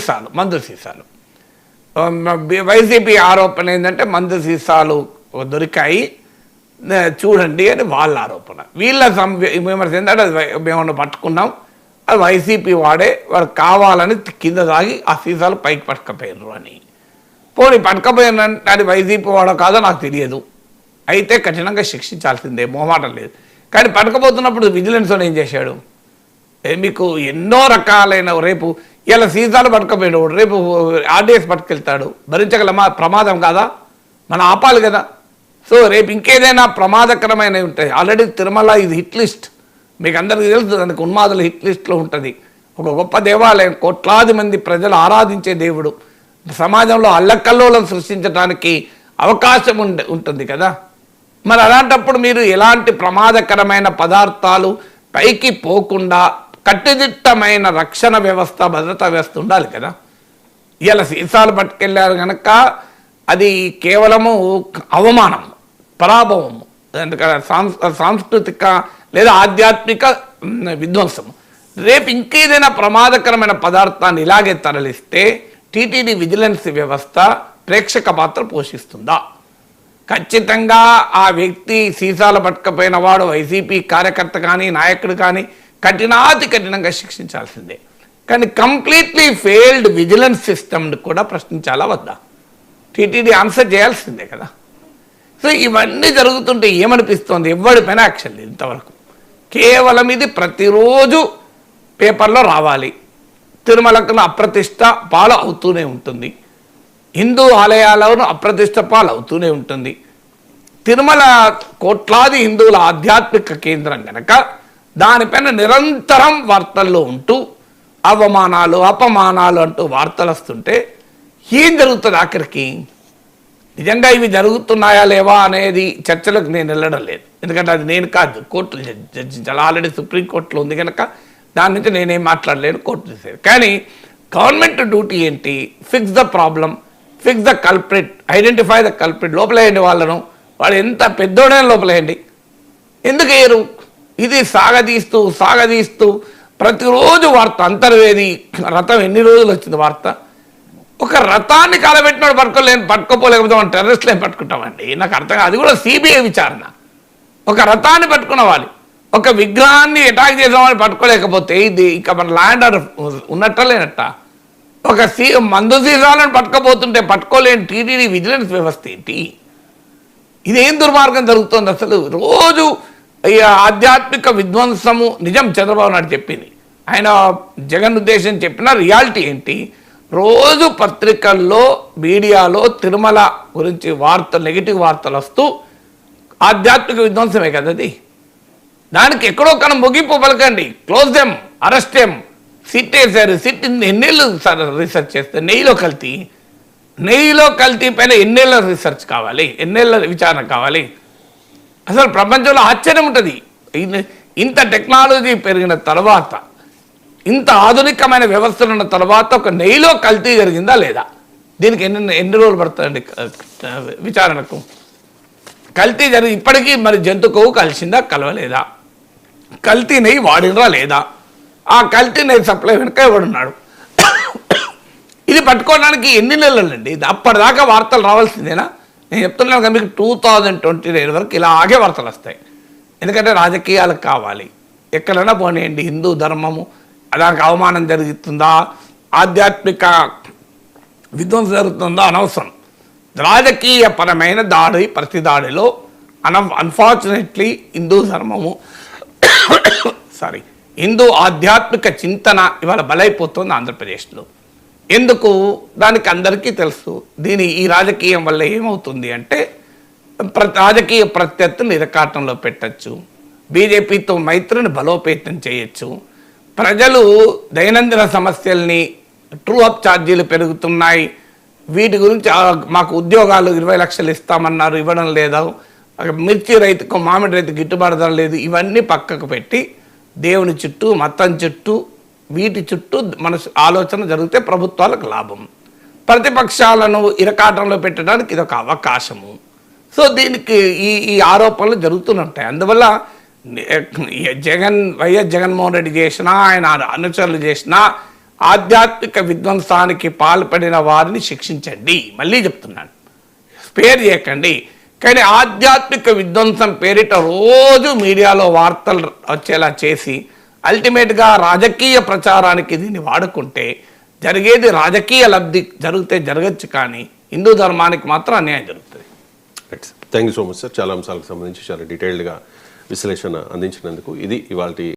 సీసాలు, మందు సీసాలు. వైసీపీ ఆరోపణ ఏంటంటే మందు సీసాలు దొరికాయి చూడండి అని వాళ్ళ ఆరోపణ. వీళ్ళ విమర్శ ఏంటంటే అది మేమన్నా పట్టుకున్నాం, అది వైసీపీ వాడు కావాలని కింద తాగి ఆ సీసాలు పైకి పట్టుకపోయారు అని. పోనీ పట్టుకపోయినంటే అది వైసీపీ వాడో కాదో నాకు తెలియదు, అయితే కఠినంగా శిక్షించాల్సిందే, మొహమాటం లేదు. కానీ పట్టుకపోతున్నప్పుడు విజిలెన్స్ ఏం చేశాడు? మీకు ఎన్నో రకాలైన, రేపు ఇలా సీసాలు పట్టుకపోయాడు, రేపు ఆర్డీఎస్ పట్టుకెళ్తాడు, భరించగల ప్రమాదం కాదా? మనం ఆపాలి కదా. సో రేపు ఇంకేదైనా ప్రమాదకరమైనవి ఉంటాయి. ఆల్రెడీ తిరుమల ఇది హిట్ లిస్ట్, మీకు అందరికీ తెలుసు, దానికి ఉన్మాదుల హిట్ లిస్ట్లో ఉంటుంది. ఒక గొప్ప దేవాలయం, కోట్లాది మంది ప్రజలు ఆరాధించే దేవుడు, సమాజంలో అల్లకల్లోలం సృష్టించడానికి అవకాశం ఉంటుంది కదా. మరి అలాంటప్పుడు మీరు ఎలాంటి ప్రమాదకరమైన పదార్థాలు పైకి పోకుండా కట్టుదిట్టమైన రక్షణ వ్యవస్థ, భద్రతా వ్యవస్థ ఉండాలి కదా. ఇలా సీసాలు పట్టుకెళ్ళారు కనుక అది కేవలము అవమానం, పరాభవము, సాంస్కృతిక లేదా ఆధ్యాత్మిక విధ్వంసము. రేపు ఇంకేదైనా ప్రమాదకరమైన పదార్థాన్ని ఇలాగే తరలిస్తే టీటీడీ విజిలెన్స్ వ్యవస్థ ప్రేక్షక పాత్ర పోషిస్తుందా? ఖచ్చితంగా ఆ వ్యక్తి సీసాలు పట్టుకపోయిన వాడు వైసీపీ కార్యకర్త కానీ నాయకుడు కానీ కఠినంగా శిక్షించాల్సిందే. కానీ కంప్లీట్లీ ఫెయిల్డ్ విజిలెన్స్ సిస్టమ్ని కూడా ప్రశ్నించాలా వద్దా? టీటీడీ ఆన్సర్ చేయాల్సిందే కదా. సో ఇవన్నీ జరుగుతుంటే ఏమనిపిస్తోంది? ఎవరిపైన యాక్షన్ లేదు ఇంతవరకు. కేవలం ఇది ప్రతిరోజు పేపర్లో రావాలి. తిరుమలకు అప్రతిష్ట పాలు అవుతూనే ఉంటుంది, హిందూ ఆలయాలను అప్రతిష్ట పాలు అవుతూనే ఉంటుంది. తిరుమల కోట్లాది హిందువుల ఆధ్యాత్మిక కేంద్రం కనుక దానిపైన నిరంతరం వార్తల్లో ఉంటూ అవమానాలు, అపమానాలు అంటూ వార్తలు వస్తుంటే ఏం జరుగుతుంది ఆఖరికి? నిజంగా ఇవి జరుగుతున్నాయా లేవా అనేది చర్చలకు నేను వెళ్ళడం లేదు, ఎందుకంటే అది నేను కాదు, కోర్టులు జడ్జించాలి. ఆల్రెడీ సుప్రీంకోర్టులో ఉంది కనుక దాని నుంచి నేనేం మాట్లాడలేను, కోర్టు చేసేది. కానీ గవర్నమెంట్ డ్యూటీ ఏంటి? Fix the problem, fix the culprit, identify the culprit. లోపలేయండి వాళ్ళను, వాళ్ళు ఎంత పెద్దోడైనా లోపలేయండి. ఎందుకు వేయరు? ఇది సాగదీస్తూ ప్రతిరోజు వార్త. అంతర్వేది రథం ఎన్ని రోజులు వచ్చింది వార్త? ఒక రథాన్ని కాలబెట్టినాడు పట్టుకోపోలేకపోతే మనం టెర్రరిస్టులు ఏం పట్టుకుంటామండి? నాకు అర్థం కాదు. అది కూడా సిబిఐ విచారణ. ఒక రథాన్ని పట్టుకున్న వాళ్ళు, ఒక విగ్రహాన్ని అటాక్ చేసామని పట్టుకోలేకపోతే ఇది ఇక మన ల్యాండ్ ఆర్డర్ ఉన్నట్ట లేనట్ట? ఒక మందు సీసాలను పట్టుకోపోతుంటే పట్టుకోలేని టీటీడీ విజిలెన్స్ వ్యవస్థ ఏంటి? ఇదేం దుర్మార్గం జరుగుతుంది అసలు? రోజు ఆధ్యాత్మిక విధ్వంసము. నిజం చంద్రబాబు నాయుడు చెప్పింది, ఆయన జగన్ ఉద్దేశం చెప్పిన రియాలిటీ ఏంటి? రోజు పత్రికల్లో, మీడియాలో తిరుమల గురించి వార్తలు, నెగిటివ్ వార్తలు వస్తూ ఆధ్యాత్మిక విధ్వంసమే కదా అది. దానికి ఎక్కడో కన్నా ముగింపు పలకండి. Close them, arrest them. SIT వేశారు, సిట్ ఎన్నేళ్ళు రీసెర్చ్ చేస్తే? నెయ్యిలో కల్తీ పైన ఎన్నేళ్ళ రీసెర్చ్ కావాలి, ఎన్నేళ్ళ విచారణ కావాలి? అసలు ప్రపంచంలో ఆశ్చర్యం ఉంటుంది. ఇంత టెక్నాలజీ పెరిగిన తర్వాత, ఇంత ఆధునికమైన వ్యవస్థలు ఉన్న తర్వాత ఒక నెయ్యిలో కల్తీ జరిగిందా లేదా? దీనికి ఎన్ని రోజులు పడుతుందండి విచారణకు? కల్తీ జరిగి ఇప్పటికీ మరి జంతు కొవ్వు కలిసిందా, కలవలేదా? కల్తీ నెయ్యి వాడినరా లేదా? ఆ కల్తీ నెయ్యి సప్లై వెనుక ఎవడున్నాడు? ఇది పట్టుకోవడానికి ఎన్ని నెలలండి? అప్పటిదాకా వార్తలు రావాల్సిందేనా? నేను చెప్తున్నాను కదా మీకు, 2029 వరకు ఇలాగే వార్తలు వస్తాయి. ఎందుకంటే రాజకీయాలకు కావాలి. ఎక్కడైనా పోనీయండి, హిందూ ధర్మము దానికి అవమానం జరుగుతుందా, ఆధ్యాత్మిక విధ్వంసం జరుగుతుందా అనవసరం. రాజకీయపరమైన దాడి, ప్రతి దాడిలో అన్ఫార్చునేట్లీ హిందూ ధర్మము హిందూ ఆధ్యాత్మిక చింతన ఇవాళ బలైపోతుంది ఆంధ్రప్రదేశ్లో. ఎందుకు? దానికి అందరికీ తెలుసు. ఈ రాజకీయం వల్ల ఏమవుతుంది అంటే రాజకీయ ప్రత్యర్థులు ఇరకాటంలో పెట్టచ్చు, బీజేపీతో మైత్రిని బలోపేతం చేయొచ్చు. ప్రజలు దైనందిన సమస్యల్ని, ట్రూ అప్ ఛార్జీలు పెరుగుతున్నాయి, వీటి గురించి మాకు ఉద్యోగాలు 20 లక్షలు ఇస్తామన్నారు, ఇవ్వడం లేదా, మిర్చి రైతుకు మామిడి రైతు గిట్టుబాటు ధర లేదు, ఇవన్నీ పక్కకు పెట్టి దేవుని చుట్టూ, మతం చుట్టూ, వీటి చుట్టూ మన ఆలోచన జరిగితే ప్రభుత్వాలకు లాభం. ప్రతిపక్షాలను ఇరకాటంలో పెట్టడానికి ఇదొక అవకాశము. సో దీనికి ఈ ఆరోపణలు జరుగుతుంటాయి. అందువల్ల వైఎస్ జగన్మోహన్ రెడ్డి చేసినా, ఆయన అనుచరులు చేసినా, ఆధ్యాత్మిక విధ్వంసానికి పాల్పడిన వారిని శిక్షించండి. మళ్ళీ చెప్తున్నాను, స్పేర్ చేయకండి. కానీ ఆధ్యాత్మిక విధ్వంసం పేరిట రోజు మీడియాలో వార్తలు వచ్చేలా చేసి అల్టిమేట్గా రాజకీయ ప్రచారానికి దీన్ని వాడుకుంటే జరిగేది రాజకీయ లబ్ధి జరిగితే జరగచ్చు, కానీ హిందూ ధర్మానికి మాత్రం అన్యాయం జరుగుతుంది. Thank you so much sir. చాలా అంశాలకు సంబంధించి చాలా డీటెయిల్డ్గా విశ్లేషణ అందించినందుకు. ఇది ఇవాల్టి